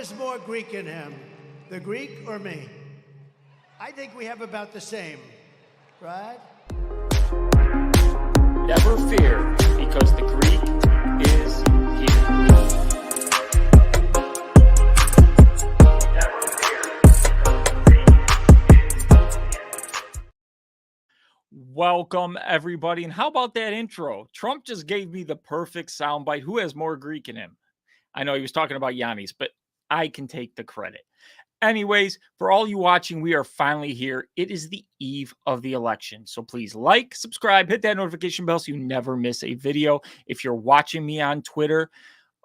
has more Greek in him, the Greek or me? I think we have about the same, right? Never fear, because the Greek is here. Never fear, because the Greek is here. Welcome, everybody. And how about that intro? Trump just gave me the perfect soundbite. Who has more Greek in him? I know he was talking about Giannis, but I can take the credit. Anyways, for all you watching, we are finally here. It is the eve of the election. So please like, subscribe, hit that notification bell so you never miss a video. If you're watching me on Twitter,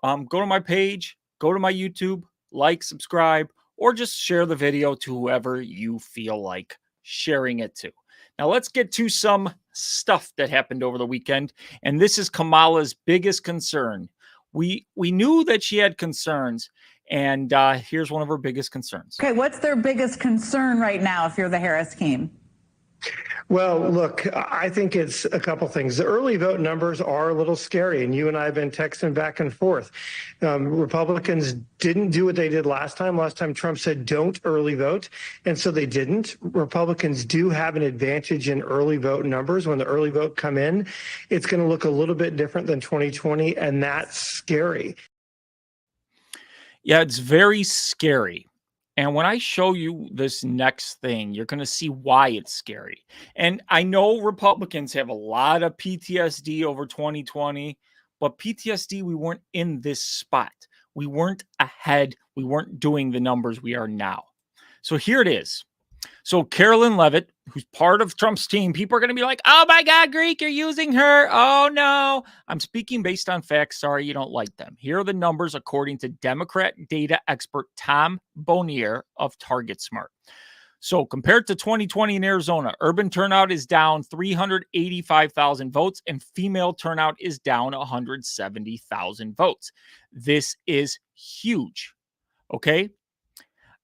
go to my page, go to my YouTube, like, subscribe, or just share the video to whoever you feel like sharing it to. Now let's get to some stuff that happened over the weekend. And this is Kamala's biggest concern. We knew that she had concerns. And here's one of her biggest concerns. Okay, what's their biggest concern right now if you're the Harris team? Well, look, I think it's a couple things. The early vote numbers are a little scary, and you and I have been texting back and forth. Republicans didn't do what they did last time. Last time Trump said don't early vote, and so they didn't. Republicans do have an advantage in early vote numbers. When the early vote come in, it's going to look a little bit different than 2020, and that's scary. Yeah, it's very scary. And when I show you this next thing, you're going to see why it's scary. And I know Republicans have a lot of PTSD over 2020, but PTSD, we weren't in this spot. We weren't ahead. We weren't doing the numbers we are now. So here it is. So Carolyn Levitt, who's part of Trump's team, people are going to be like, oh my God, Greek, you're using her. Oh no. I'm speaking based on facts. Sorry, you don't like them. Here are the numbers according to Democrat data expert Tom Bonnier of TargetSmart. So compared to 2020 in Arizona, urban turnout is down 385,000 votes and female turnout is down 170,000 votes. This is huge. Okay.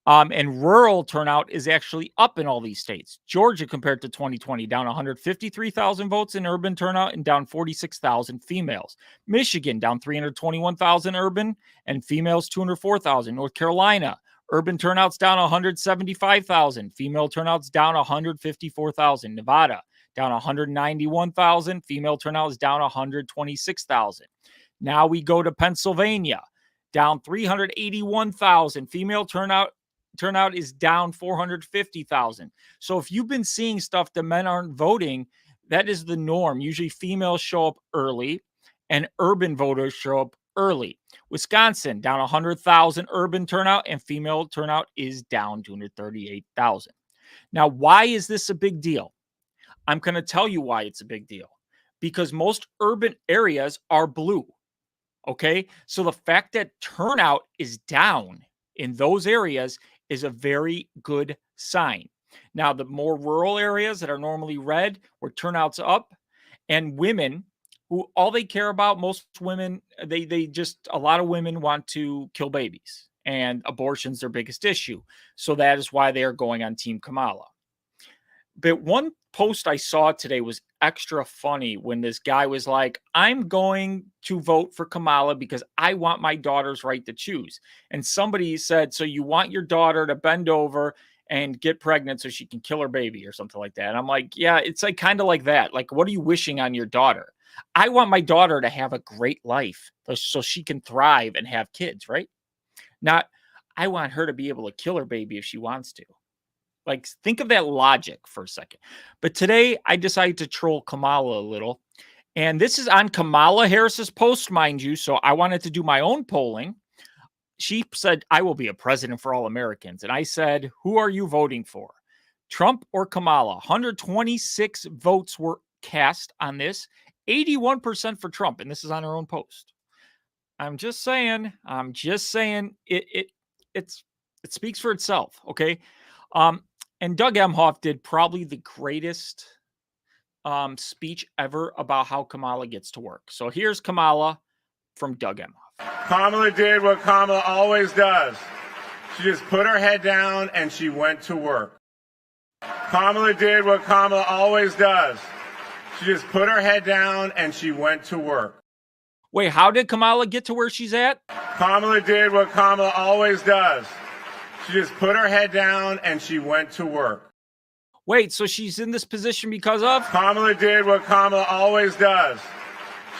And rural turnout is actually up in all these states. Georgia, compared to 2020, down 153,000 votes in urban turnout and down 46,000 females. Michigan, down 321,000 urban and females 204,000. North Carolina, urban turnout's down 175,000. Female turnout's down 154,000. Nevada, down 191,000. Female turnout is down 126,000. Now we go to Pennsylvania, down 381,000. Female turnout is down 450,000. So if you've been seeing stuff that men aren't voting, that is the norm. Usually females show up early and urban voters show up early. Wisconsin, down 100,000 urban turnout and female turnout is down 238,000. Now, why is this a big deal? I'm going to tell you why it's a big deal. Because most urban areas are blue. Okay, so the fact that turnout is down in those areas is a very good sign. Now, the more rural areas that are normally red, where turnout's up, and women who all they care about, most women, a lot of women want to kill babies, and abortion's their biggest issue. So that is why they are going on Team Kamala. But one post I saw today was extra funny when this guy was like, I'm going to vote for Kamala because I want my daughter's right to choose. And somebody said, so you want your daughter to bend over and get pregnant so she can kill her baby or something like that. And I'm like, yeah, it's like kind of like that. Like, what are you wishing on your daughter? I want my daughter to have a great life so she can thrive and have kids, right? Not, I want her to be able to kill her baby if she wants to. Like, think of that logic for a second. But today, I decided to troll Kamala a little. And this is on Kamala Harris's post, mind you. So I wanted to do my own polling. She said, I will be a president for all Americans. And I said, who are you voting for? Trump or Kamala? 126 votes were cast on this. 81% for Trump. And this is on her own post. I'm just saying. It speaks for itself. Okay. And Doug Emhoff did probably the greatest speech ever about how Kamala gets to work. So here's Kamala from Doug Emhoff. Kamala did what Kamala always does. She just put her head down and she went to work. Kamala did what Kamala always does. She just put her head down and she went to work. Wait, how did Kamala get to where she's at? Kamala did what Kamala always does. She just put her head down and she went to work. Wait, so she's in this position because of? Kamala did what Kamala always does.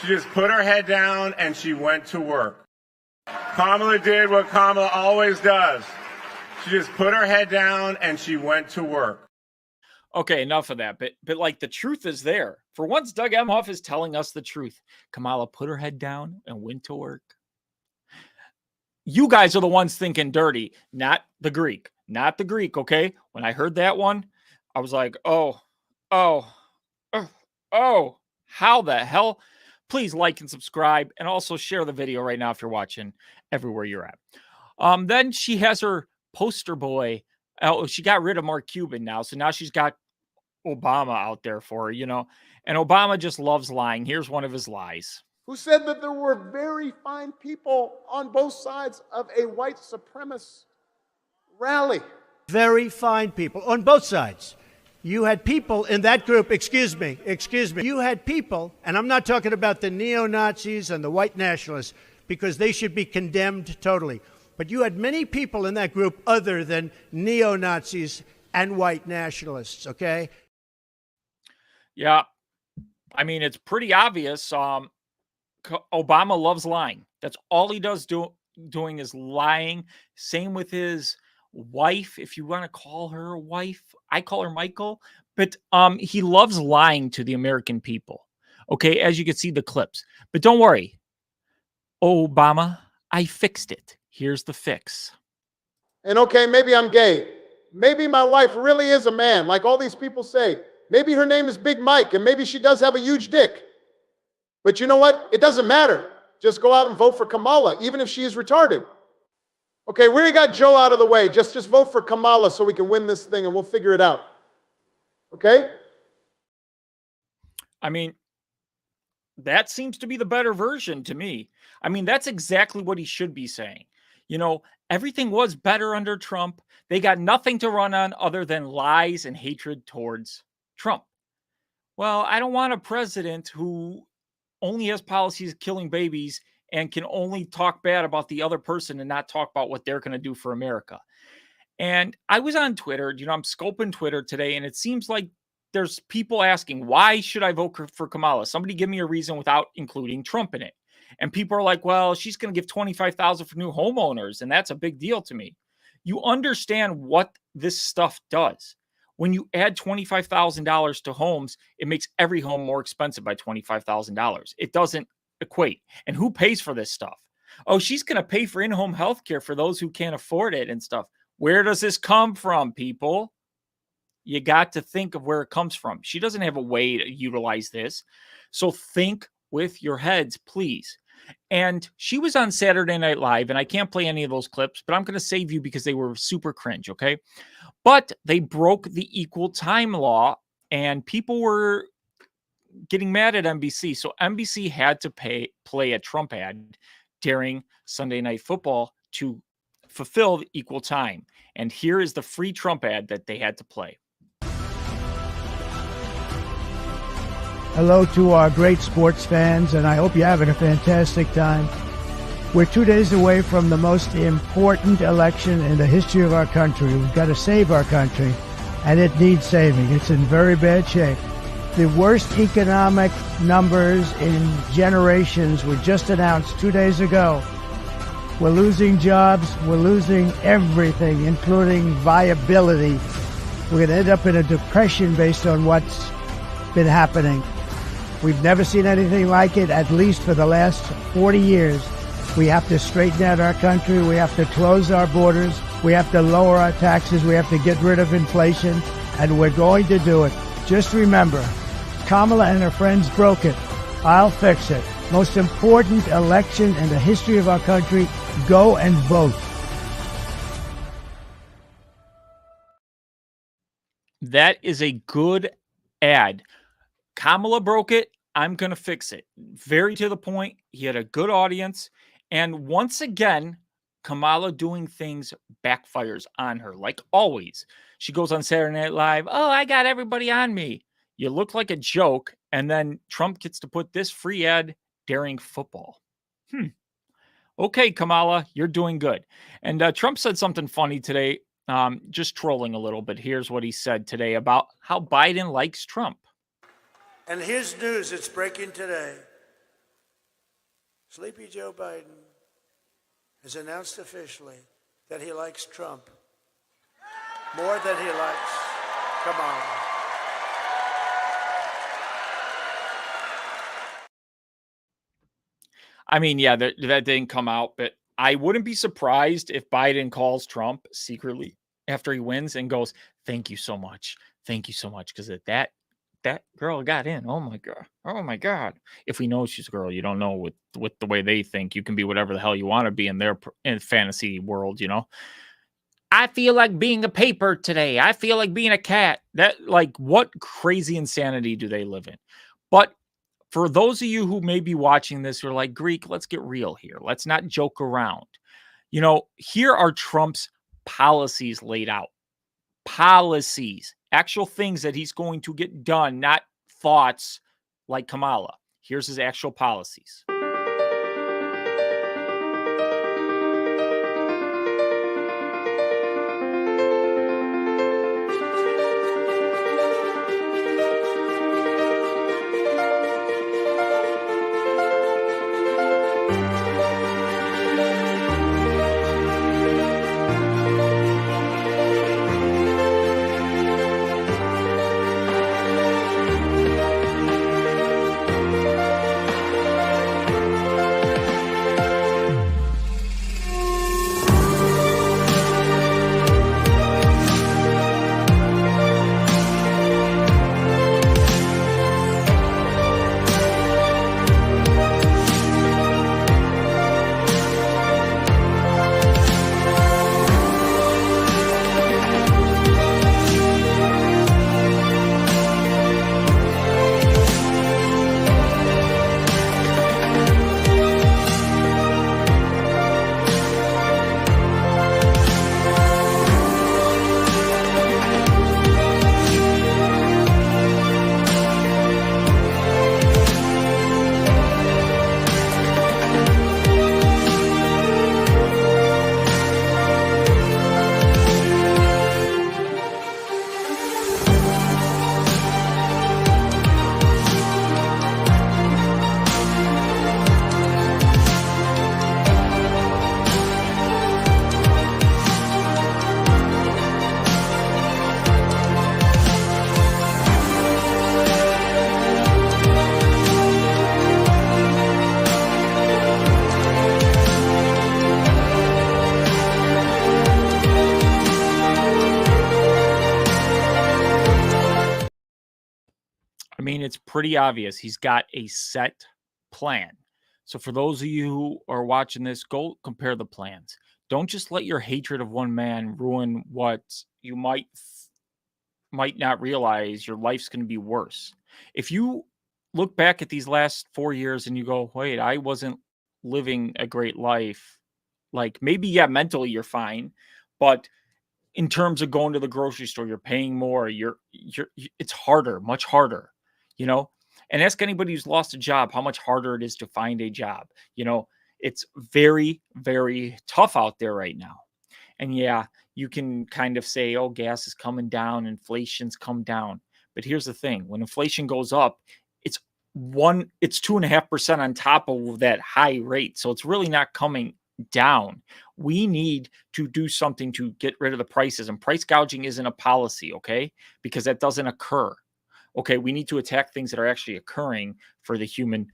She just put her head down and she went to work. Kamala did what Kamala always does. She just put her head down and she went to work. Okay, enough of that. But like the truth is there. For once, Doug Emhoff is telling us the truth. Kamala put her head down and went to work. You guys are the ones thinking dirty, not the Greek. Not the Greek, okay? When I heard that one, I was like, oh, how the hell? Please like and subscribe and also share the video right now if you're watching everywhere you're at. Then she has her poster boy. Oh, she got rid of Mark Cuban now. So now she's got Obama out there for her, you know, and Obama just loves lying. Here's one of his lies. Who said that there were very fine people on both sides of a white supremacist rally. Very fine people on both sides. You had people in that group, excuse me. You had people, and I'm not talking about the neo-Nazis and the white nationalists, because they should be condemned totally. But you had many people in that group other than neo-Nazis and white nationalists, okay? Yeah. I mean, it's pretty obvious. Obama loves lying. That's all he does doing is lying. Same with his wife, if you want to call her a wife. I call her Michael. But he loves lying to the American people. Okay, as you can see the clips. But don't worry. Obama, I fixed it. Here's the fix. And okay, maybe I'm gay. Maybe my wife really is a man, like all these people say. Maybe her name is Big Mike, and maybe she does have a huge dick. But you know what? It doesn't matter. Just go out and vote for Kamala, even if she is retarded. Okay, we already got Joe out of the way. Just vote for Kamala so we can win this thing, and we'll figure it out. Okay? I mean, that seems to be the better version to me. I mean, that's exactly what he should be saying. You know, everything was better under Trump. They got nothing to run on other than lies and hatred towards Trump. Well, I don't want a president who only has policies killing babies and can only talk bad about the other person and not talk about what they're going to do for America. And I was on Twitter, you know, I'm scoping Twitter today, and it seems like there's people asking, why should I vote for Kamala? Somebody give me a reason without including Trump in it. And people are like, well, she's going to give $25,000 for new homeowners, and that's a big deal to me. You understand what this stuff does. When you add $25,000 to homes, it makes every home more expensive by $25,000. It doesn't equate. And who pays for this stuff? Oh, she's going to pay for in-home health care for those who can't afford it and stuff. Where does this come from, people? You got to think of where it comes from. She doesn't have a way to utilize this. So think with your heads, please. And she was on Saturday Night Live, and I can't play any of those clips, but I'm going to save you because they were super cringe, okay? But they broke the equal time law, and people were getting mad at NBC. So NBC had to play a Trump ad during Sunday Night Football to fulfill the equal time. And here is the free Trump ad that they had to play. Hello to our great sports fans, and I hope you're having a fantastic time. We're 2 days away from the most important election in the history of our country. We've got to save our country, and it needs saving. It's in very bad shape. The worst economic numbers in generations were just announced 2 days ago. We're losing jobs. We're losing everything, including viability. We're going to end up in a depression based on what's been happening. We've never seen anything like it, at least for the last 40 years. We have to straighten out our country. We have to close our borders. We have to lower our taxes. We have to get rid of inflation, and we're going to do it. Just remember, Kamala and her friends broke it. I'll fix it. Most important election in the history of our country. Go and vote. That is a good ad. Kamala broke it. I'm going to fix it. Very to the point. He had a good audience. And once again, Kamala doing things backfires on her, like always. She goes on Saturday Night Live. Oh, I got everybody on me. You look like a joke. And then Trump gets to put this free ad during football. Okay, Kamala, you're doing good. And Trump said something funny today, just trolling a little, but here's what he said today about how Biden likes Trump. And here's news, it's breaking today. Sleepy Joe Biden has announced officially that he likes Trump more than he likes Kamala. I mean, yeah, that didn't come out, but I wouldn't be surprised if Biden calls Trump secretly after he wins and goes, "Thank you so much. Thank you so much." Because that girl got in. Oh my God. Oh my God. If we know she's a girl, you don't know with the way they think. You can be whatever the hell you want to be in their in fantasy world, you know. I feel like being a paper today. I feel like being a cat. That, like, what crazy insanity do they live in? But for those of you who may be watching this, who are like, Greek, let's get real here. Let's not joke around. You know, here are Trump's policies laid out. Policies, actual things that he's going to get done, not thoughts like Kamala. Here's his actual policies. I mean, it's pretty obvious he's got a set plan. So for those of you who are watching this, go compare the plans. Don't just let your hatred of one man ruin what you might not realize your life's going to be worse. If you look back at these last 4 years and you go, wait, I wasn't living a great life. Like, maybe, yeah, mentally you're fine, but in terms of going to the grocery store, you're paying more. It's harder, much harder, you know. And ask anybody who's lost a job how much harder it is to find a job. You know, it's very, very tough out there right now. And yeah, you can kind of say, oh, gas is coming down, inflation's come down. But here's the thing: when inflation goes up, it's 2.5% on top of that high rate. So it's really not coming down. We need to do something to get rid of the prices, and price gouging isn't a policy, okay? Because that doesn't occur. Okay, we need to attack things that are actually occurring for the human.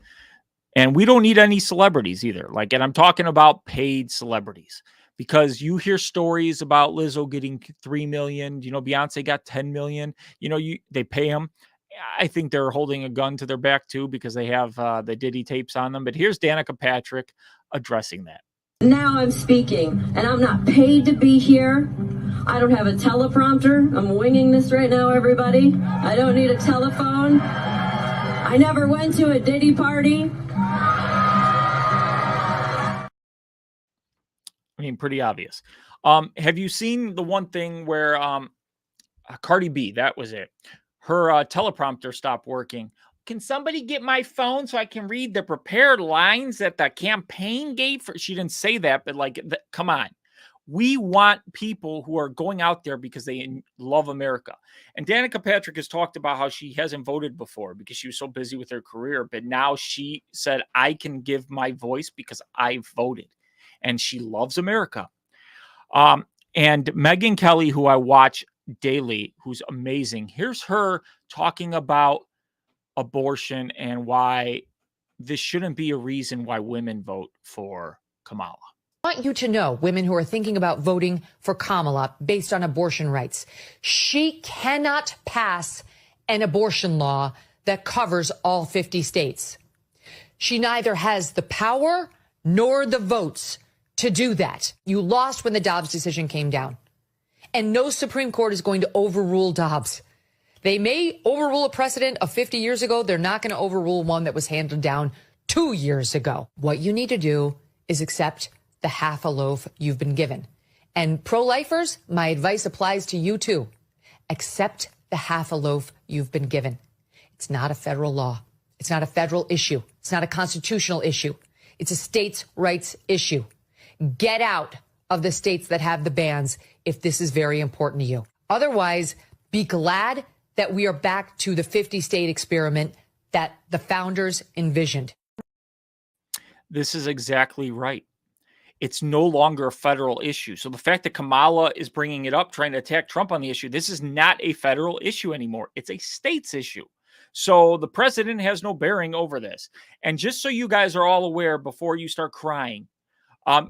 And we don't need any celebrities either. Like, and I'm talking about paid celebrities, because you hear stories about Lizzo getting 3 million, you know, Beyonce got 10 million, you know, they pay them. I think they're holding a gun to their back too, because they have the Diddy tapes on them. But here's Danica Patrick addressing that. Now I'm speaking, and I'm not paid to be here. I don't have a teleprompter. I'm winging this right now, everybody. I don't need a telephone. I never went to a Diddy party. I mean, pretty obvious. Have you seen the one thing where Cardi B, that was it, her teleprompter stopped working? can somebody get my phone so I can read the prepared lines that the campaign gave for? She didn't say that, but like, come on. We want people who are going out there because they love America. And Danica Patrick has talked about how she hasn't voted before because she was so busy with her career. But now she said, I can give my voice because I voted. And she loves America. And Megyn Kelly, who I watch daily, who's amazing. Here's her talking about abortion and why this shouldn't be a reason why women vote for Kamala. I want you to know, women who are thinking about voting for Kamala based on abortion rights, she cannot pass an abortion law that covers all 50 states. She neither has the power nor the votes to do that. You lost when the Dobbs decision came down. And no Supreme Court is going to overrule Dobbs. They may overrule a precedent of 50 years ago. They're not going to overrule one that was handed down 2 years ago. What you need to do is accept the half a loaf you've been given. And pro-lifers, my advice applies to you too. Accept the half a loaf you've been given. It's not a federal law. It's not a federal issue. It's not a constitutional issue. It's a states' rights issue. Get out of the states that have the bans if this is very important to you. Otherwise, be glad that we are back to the 50-state experiment that the founders envisioned. This is exactly right. It's no longer a federal issue. So the fact that Kamala is bringing it up, trying to attack Trump on the issue, this is not a federal issue anymore. It's a state's issue. So the president has no bearing over this. And just so you guys are all aware before you start crying,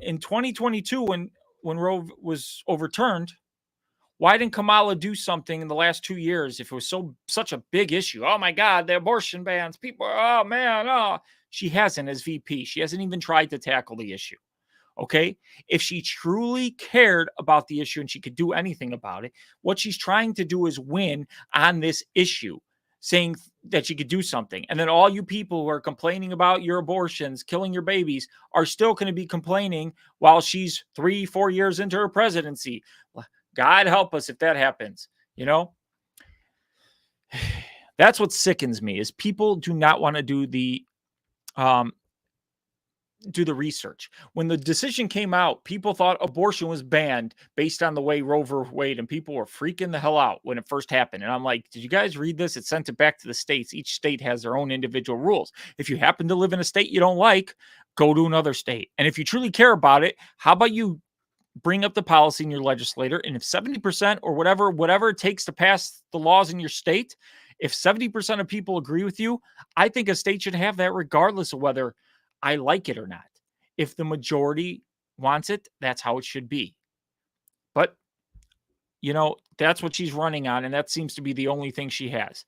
in 2022, when Roe was overturned, why didn't Kamala do something in the last 2 years if it was such a big issue? Oh my God, the abortion bans, people, oh man, oh. She hasn't as VP. She hasn't even tried to tackle the issue. Okay. If she truly cared about the issue and she could do anything about it, what she's trying to do is win on this issue, saying that she could do something. And then all you people who are complaining about your abortions, killing your babies, are still going to be complaining while she's 3-4 years into her presidency. God help us if that happens. You know, that's what sickens me is people do not want to do the research. When the decision came out, people thought abortion was banned based on the way Roe v. Wade, and people were freaking the hell out when it first happened. And I'm like, did you guys read this? It sent it back to the states. Each state has their own individual rules. If you happen to live in a state you don't like, go to another state. And if you truly care about it, how about you bring up the policy in your legislator? And if 70% or whatever it takes to pass the laws in your state, if 70% of people agree with you, I think a state should have that regardless of whether I like it or not. If the majority wants it, that's how it should be. But, you know, that's what she's running on, and that seems to be the only thing she has.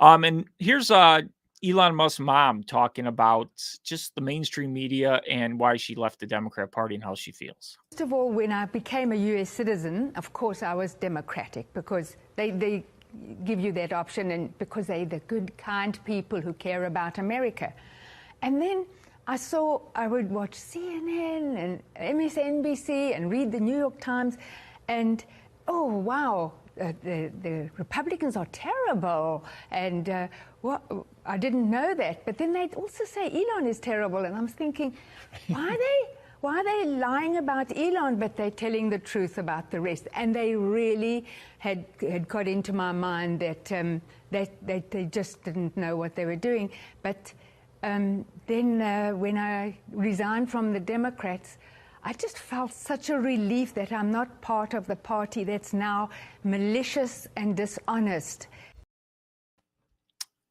And here's Elon Musk's mom talking about just the mainstream media and why she left the Democrat Party and how she feels. First of all, when I became a U.S. citizen, of course, I was Democratic because they give you that option and because they're the good, kind people who care about America. And then I would watch CNN and MSNBC and read the New York Times and, oh, wow, the Republicans are terrible. And I didn't know that. But then they'd also say Elon is terrible. And I was thinking, why are they lying about Elon, but they're telling the truth about the rest? And they really had got into my mind that they just didn't know what they were doing. But then when I resigned from the Democrats, I just felt such a relief that I'm not part of the party that's now malicious and dishonest.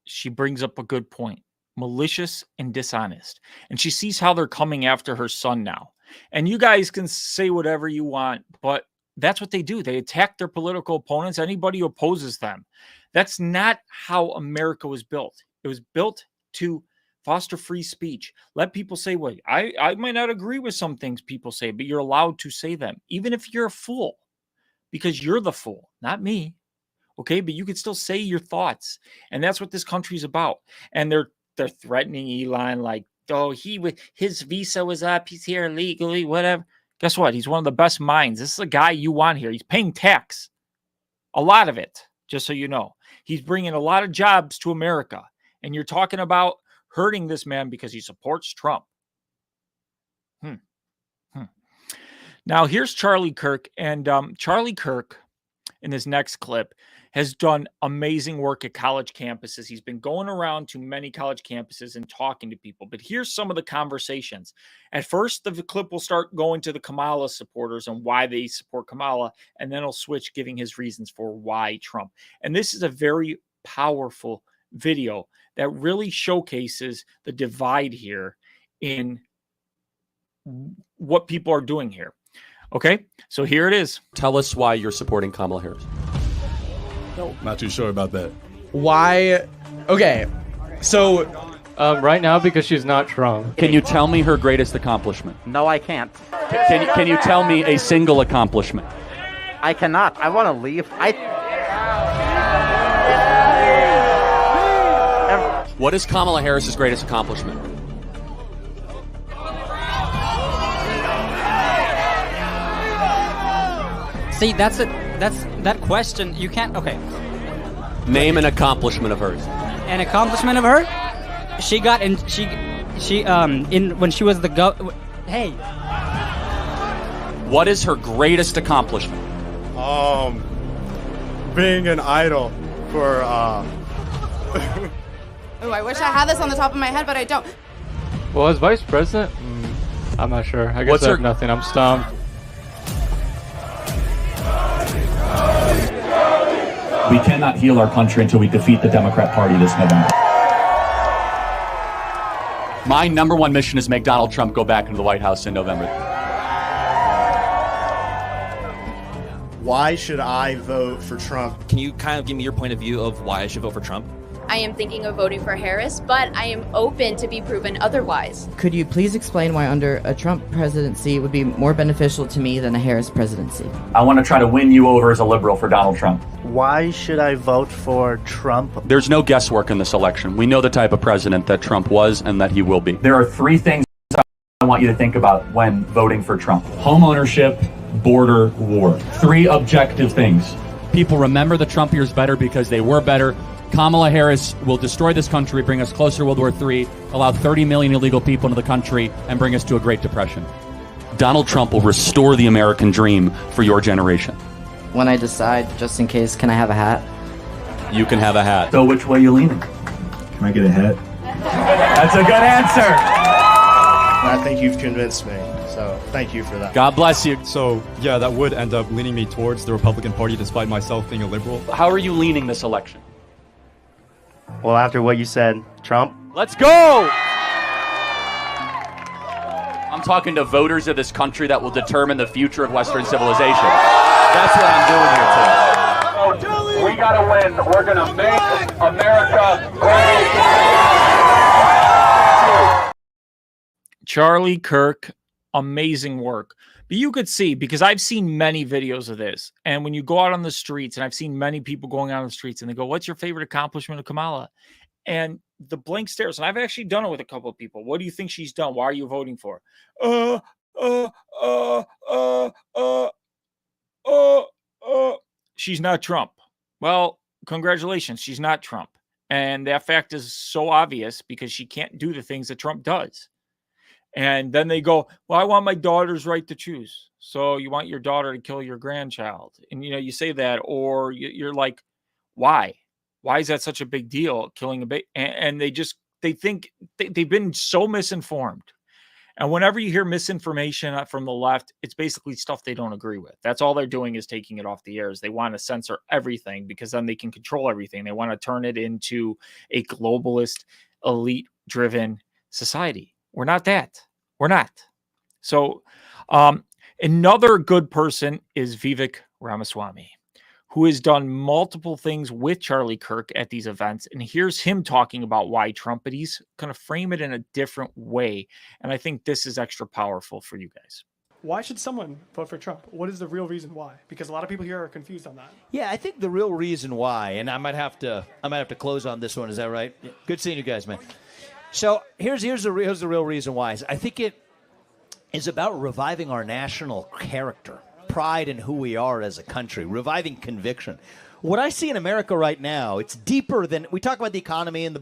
She brings up a good point. Malicious and dishonest. And she sees how they're coming after her son now. And you guys can say whatever you want, but that's what they do. They attack their political opponents, anybody who opposes them. That's not how America was built. It was built to foster free speech. Let people say, well, I might not agree with some things people say, but you're allowed to say them, even if you're a fool, because you're the fool, not me. Okay, but you can still say your thoughts. And that's what this country's about. And they're threatening Elon like, oh, his visa was up, he's here illegally, whatever. Guess what? He's one of the best minds. This is a guy you want here. He's paying tax. A lot of it, just so you know. He's bringing a lot of jobs to America. And you're talking about hurting this man because he supports Trump. Now, here's Charlie Kirk. And Charlie Kirk, in this next clip, has done amazing work at college campuses. He's been going around to many college campuses and talking to people. But here's some of the conversations. At first, the clip will start going to the Kamala supporters and why they support Kamala, and then he'll switch giving his reasons for why Trump. And this is a very powerful video that really showcases the divide here in what people are doing here. Okay, so here it is. Tell us why you're supporting Kamala Harris. No, not too sure about that. Why? Okay, so right now because she's not Trump. Can you tell me her greatest accomplishment? No, I can't. Can you tell me a single accomplishment? I cannot. I want to leave. What is Kamala Harris's greatest accomplishment? See, that question. You can't. Okay. Name an accomplishment of hers. An accomplishment of her? She got in. She in when she was the Hey. What is her greatest accomplishment? Being an idol for Oh, I wish I had this on the top of my head, but I don't. Well, as vice president, I'm not sure. I guess I have nothing. I'm stumped. We cannot heal our country until we defeat the Democrat Party this November. My number one mission is make Donald Trump go back into the White House in November. Why should I vote for Trump? Can you kind of give me your point of view of why I should vote for Trump? I am thinking of voting for Harris, but I am open to be proven otherwise. Could you please explain why under a Trump presidency would be more beneficial to me than a Harris presidency? I want to try to win you over as a liberal for Donald Trump. Why should I vote for Trump? There's no guesswork in this election. We know the type of president that Trump was and that he will be. There are three things I want you to think about when voting for Trump. Home ownership, border, war. Three objective things. People remember the Trump years better because they were better. Kamala Harris will destroy this country, bring us closer to World War III, allow 30 million illegal people into the country, and bring us to a Great Depression. Donald Trump will restore the American dream for your generation. When I decide, just in case, can I have a hat? You can have a hat. So which way are you leaning? Can I get a hat? That's a good answer. I think you've convinced me, so thank you for that. God bless you. So, yeah, that would end up leaning me towards the Republican Party despite myself being a liberal. How are you leaning this election? Well, after what you said, Trump. Let's go! I'm talking to voters of this country that will determine the future of Western civilization. That's what I'm doing here today. We gotta win. We're gonna make America great. Charlie Kirk, amazing work. But you could see, because I've seen many videos of this, and when you go out on the streets, and I've seen many people going out on the streets, and they go, what's your favorite accomplishment of Kamala? And the blank stares, and I've actually done it with a couple of people. What do you think she's done? Why are you voting for her? She's not Trump. Well, congratulations, she's not Trump. And that fact is so obvious because she can't do the things that Trump does. And then they go, well, I want my daughter's right to choose. So you want your daughter to kill your grandchild. And, you say that, or you're like, why? Why is that such a big deal, killing a baby? And they think they've been so misinformed. And whenever you hear misinformation from the left, it's basically stuff they don't agree with. That's all they're doing is taking it off the air. They want to censor everything because then they can control everything. They want to turn it into a globalist, elite-driven society. We're not that. We're not. So another good person is Vivek Ramaswamy, who has done multiple things with Charlie Kirk at these events. And here's him talking about why Trump, but he's going to frame it in a different way. And I think this is extra powerful for you guys. Why should someone vote for Trump? What is the real reason why? Because a lot of people here are confused on that. Yeah, I think the real reason why, and I might have to close on this one. Is that right? Yeah. Good seeing you guys, man. So here's the real reason why. I think it is about reviving our national character. pride in who we are as a country, reviving conviction. What I see in America right now, it's deeper than we talk about the economy and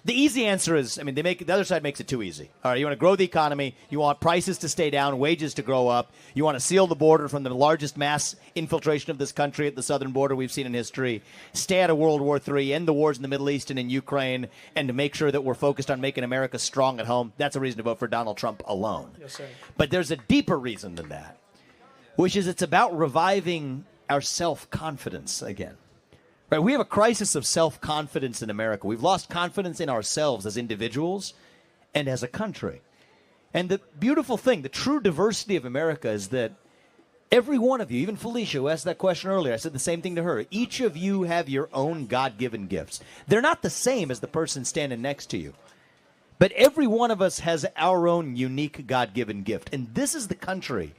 the easy answer is, I mean, the other side makes it too easy. All right, you want to grow the economy, you want prices to stay down, wages to grow up, you want to seal the border from the largest mass infiltration of this country at the southern border we've seen in history, stay out of World War III, end the wars in the Middle East and in Ukraine, and to make sure that we're focused on making America strong at home. That's a reason to vote for Donald Trump alone. Yes, sir. But there's a deeper reason than that, which is it's about reviving our self-confidence again. Right, we have a crisis of self-confidence in America. We've lost confidence in ourselves as individuals and as a country. And the beautiful thing, the true diversity of America is that every one of you, even Felicia, who asked that question earlier, I said the same thing to her. Each of you have your own God-given gifts. They're not the same as the person standing next to you. But every one of us has our own unique God-given gift. And this is the country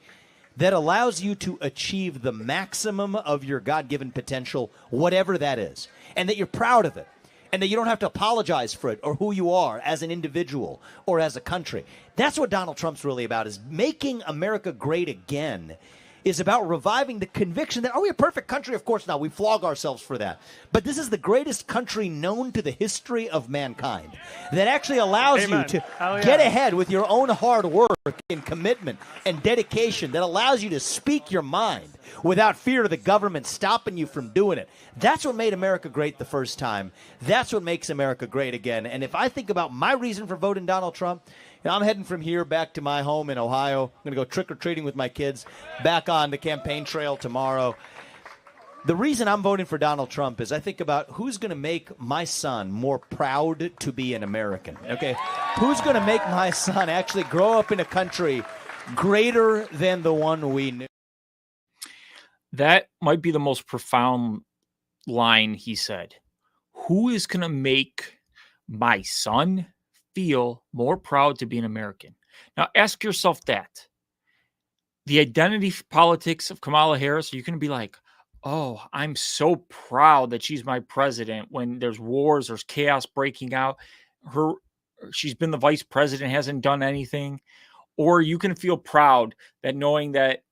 that allows you to achieve the maximum of your God-given potential, whatever that is, and that you're proud of it, and that you don't have to apologize for it or who you are as an individual or as a country. That's what Donald Trump's really about, is making America great again, is about reviving the conviction that, are we a perfect country? Of course not. We flog ourselves for that. But this is the greatest country known to the history of mankind that actually allows you to get ahead with your own hard work and commitment and dedication, that allows you to speak your mind without fear of the government stopping you from doing it. That's what made America great the first time. That's what makes America great again. And if I think about my reason for voting Donald Trump, I'm heading from here back to my home in Ohio. I'm going to go trick-or-treating with my kids back on the campaign trail tomorrow. The reason I'm voting for Donald Trump is I think about who's going to make my son more proud to be an American, okay? Who's going to make my son actually grow up in a country greater than the one we knew? That might be the most profound line he said. Who is going to make my son feel more proud to be an American? Now, ask yourself that. The identity politics of Kamala Harris, are you going to be like, oh, I'm so proud that she's my president when there's wars, there's chaos breaking out. She's been the vice president, hasn't done anything. Or you can feel proud that knowing that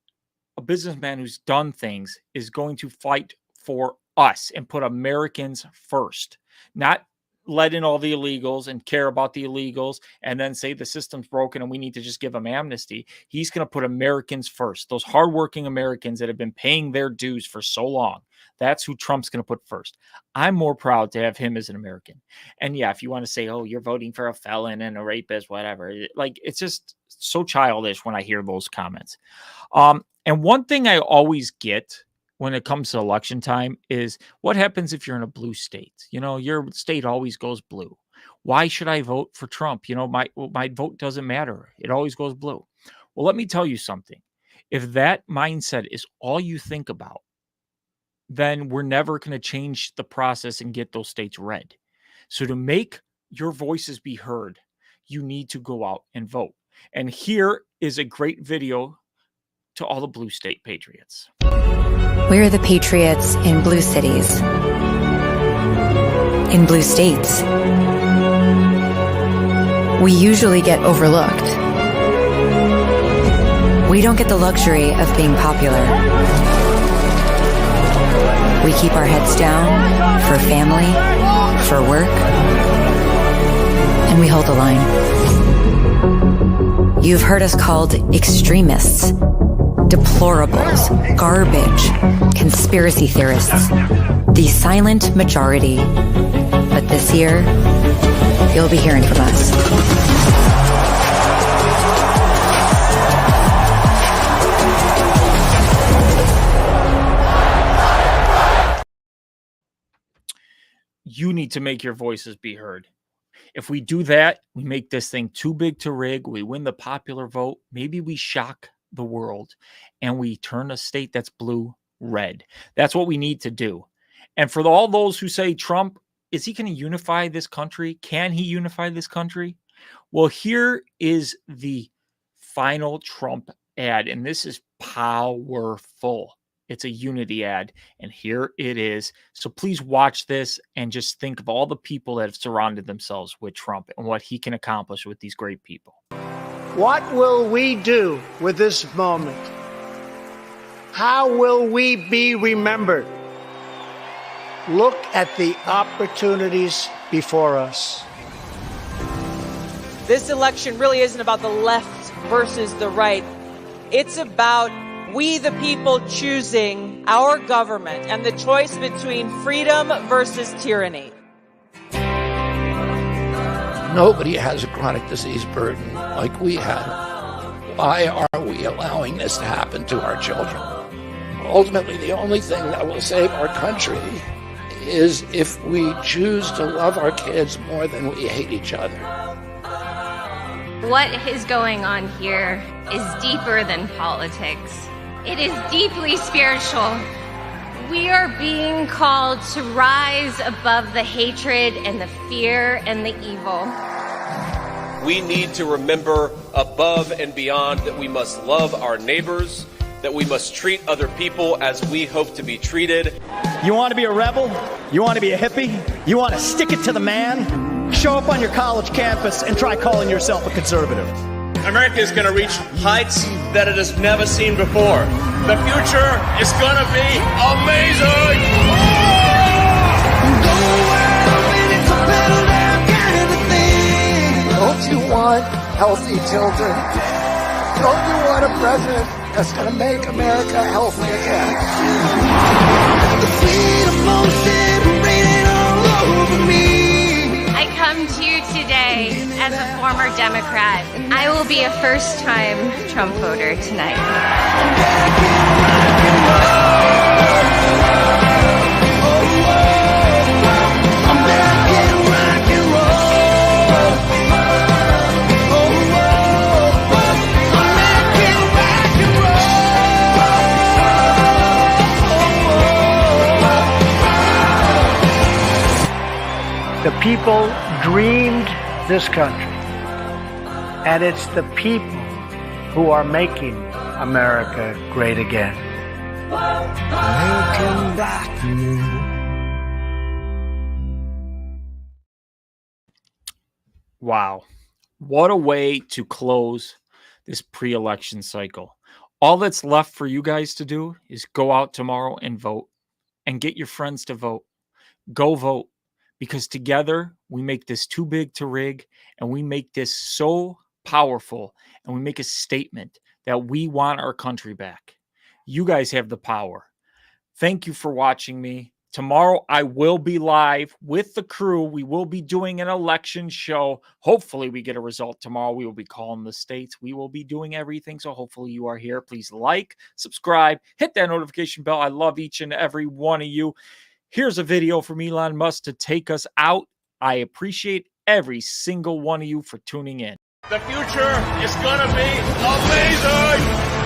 a businessman who's done things is going to fight for us and put Americans first, not let in all the illegals and care about the illegals and then say the system's broken and we need to just give them amnesty. He's going to put Americans first. Those hardworking Americans that have been paying their dues for so long. That's who Trump's going to put first. I'm more proud to have him as an American. And yeah, if you want to say, oh, you're voting for a felon and a rapist, whatever, like it's just so childish when I hear those comments. And one thing I always get when it comes to election time is what happens if you're in a blue state? You know, your state always goes blue. Why should I vote for Trump? You know, my vote doesn't matter. It always goes blue. Well, let me tell you something. If that mindset is all you think about, then we're never going to change the process and get those states red. So to make your voices be heard, you need to go out and vote. And here is a great video to all the blue state patriots. We're the patriots in blue cities, in blue states. We usually get overlooked. We don't get the luxury of being popular. We keep our heads down for family, for work, and we hold the line. You've heard us called extremists, deplorables, garbage, conspiracy theorists, the silent majority. But this year, you'll be hearing from us. You need to make your voices be heard. If we do that, we make this thing too big to rig. We win the popular vote. Maybe we shock the world and we turn a state that's blue red. That's what we need to do. And for all those who say Trump, is he going to unify this country? Can he unify this country? Well, here is the final Trump ad, and this is powerful. It's a unity ad, and here it is. So please watch this and just think of all the people that have surrounded themselves with Trump and what he can accomplish with these great people. What will we do with this moment? How will we be remembered? Look at the opportunities before us. This election really isn't about the left versus the right. It's about we the people choosing our government and the choice between freedom versus tyranny. Nobody has a chronic disease burden like we have. Why are we allowing this to happen to our children? Ultimately, the only thing that will save our country is if we choose to love our kids more than we hate each other. What is going on here is deeper than politics. It is deeply spiritual. We are being called to rise above the hatred and the fear and the evil. We need to remember above and beyond that we must love our neighbors, that we must treat other people as we hope to be treated. You want to be a rebel? You want to be a hippie? You want to stick it to the man? Show up on your college campus and try calling yourself a conservative. America is going to reach heights that it has never seen before. The future is going to be amazing! Don't you want healthy children? Don't you want a president that's going to make America healthy again? The sweet emotion raining all over me. I come to you today as a former Democrat. I will be a first-time Trump voter tonight. The people dreamed this country, and it's the people who are making America great again. Wow. What a way to close this pre-election cycle. All that's left for you guys to do is go out tomorrow and vote and get your friends to vote. Go vote. Because together we make this too big to rig, and we make this so powerful, and we make a statement that we want our country back. You guys have the power. Thank you for watching me. Tomorrow I will be live with the crew. We will be doing an election show. Hopefully we get a result tomorrow. We will be calling the states. We will be doing everything. So hopefully you are here. Please like, subscribe, hit that notification bell. I love each and every one of you. Here's a video from Elon Musk to take us out. I appreciate every single one of you for tuning in. The future is going to be amazing!